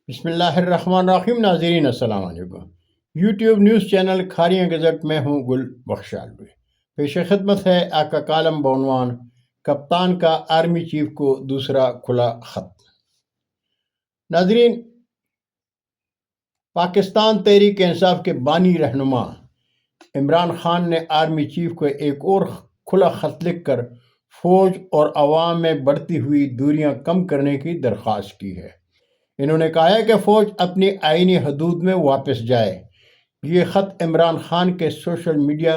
بسم اللہ الرحمن الرحیم. ناظرین السلام علیکم. YouTube news channel Kharian gazette میں ہوں گل بخشال. پیش خدمت ہے آقا کالم بعنوان کپتان کا آرمی چیف کو دوسرا کھلا خط. ناظرین، پاکستان تحریک انصاف کے بانی رہنما عمران خان نے آرمی چیف کو ایک اور کھلا خط لکھ کر فوج اور عوام میں بڑھتی ہوئی دوریاں کم کرنے کی درخواست کی ہے. انہوں نے کہا ہے کہ فوج اپنی آئینی حدود میں واپس جائے. یہ خط عمران خان کے سوشل میڈیا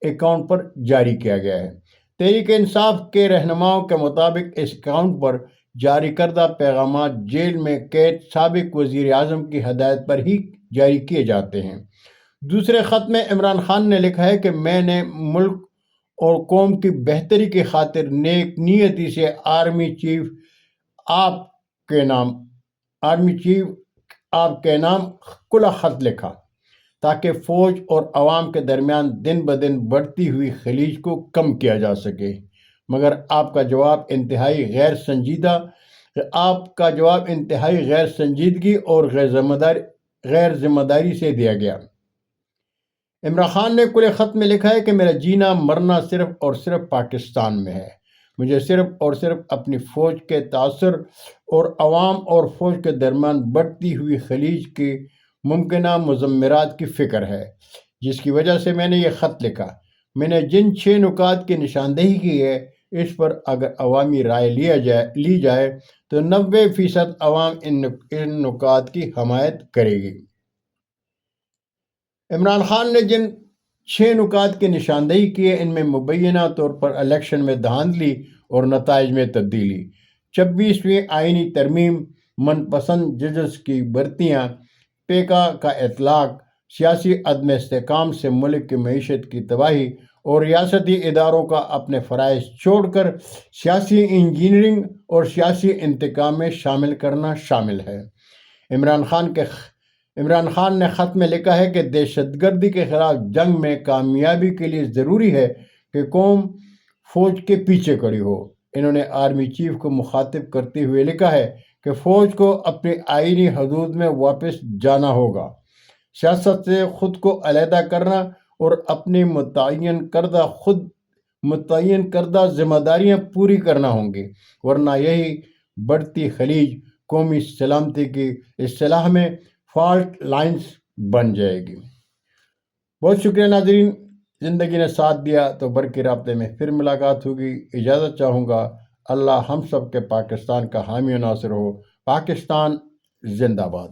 اکاؤنٹ پر جاری کیا گیا ہے. تحریک انصاف کے رہنماؤں کے مطابق اس اکاؤنٹ پر جاری کردہ پیغامات جیل میں قید سابق وزیر اعظم کی ہدایت پر ہی جاری کیے جاتے ہیں. دوسرے خط میں عمران خان نے لکھا ہے کہ میں نے ملک اور قوم کی بہتری کی خاطر نیک نیتی سے آرمی چیف آپ کے نام کھلا خط لکھا تاکہ فوج اور عوام کے درمیان دن بدن بڑھتی ہوئی خلیج کو کم کیا جا سکے. مگر آپ کا جواب انتہائی غیر سنجیدگی اور غیر ذمہ داری سے دیا گیا. عمران خان نے کھلے خط میں لکھا ہے کہ میرا جینا مرنا صرف اور صرف پاکستان میں ہے. مجھے صرف اور صرف اپنی فوج کے تاثر اور عوام اور فوج کے درمیان بڑھتی ہوئی خلیج کی ممکنہ مضمرات کی فکر ہے، جس کی وجہ سے میں نے یہ خط لکھا. میں نے جن 6 نکات کی نشاندہی کی ہے، اس پر اگر عوامی رائے لی جائے تو 90% عوام ان نکات کی حمایت کرے گی. عمران خان نے جن 6 نکات کی نشاندہی کی ہے، ان میں مبینہ طور پر الیکشن میں دھاندلی اور نتائج میں تبدیلی، 26ویں آئینی ترمیم، من پسند ججز کی بھرتیاں، پیکا کا اطلاق، سیاسی عدم استحکام سے ملک کی معیشت کی تباہی اور ریاستی اداروں کا اپنے فرائض چھوڑ کر سیاسی انجینئرنگ اور سیاسی انتقام میں شامل کرنا شامل ہے. عمران خان نے خط میں لکھا ہے کہ دہشت گردی کے خلاف جنگ میں کامیابی کے لیے ضروری ہے کہ قوم فوج کے پیچھے کھڑی ہو. انہوں نے آرمی چیف کو مخاطب کرتے ہوئے لکھا ہے کہ فوج کو اپنی آئینی حدود میں واپس جانا ہوگا، سیاست سے خود کو علیحدہ کرنا اور اپنی متعین کردہ ذمہ داریاں پوری کرنا ہوں گی، ورنہ یہی بڑھتی خلیج قومی سلامتی کی اصطلاح میں فالٹ لائنز بن جائے گی. بہت شکریہ ناظرین. زندگی نے ساتھ دیا تو برقی رابطے میں پھر ملاقات ہوگی. اجازت چاہوں گا. اللہ ہم سب کے پاکستان کا حامی و ناصر ہو. پاکستان زندہ باد.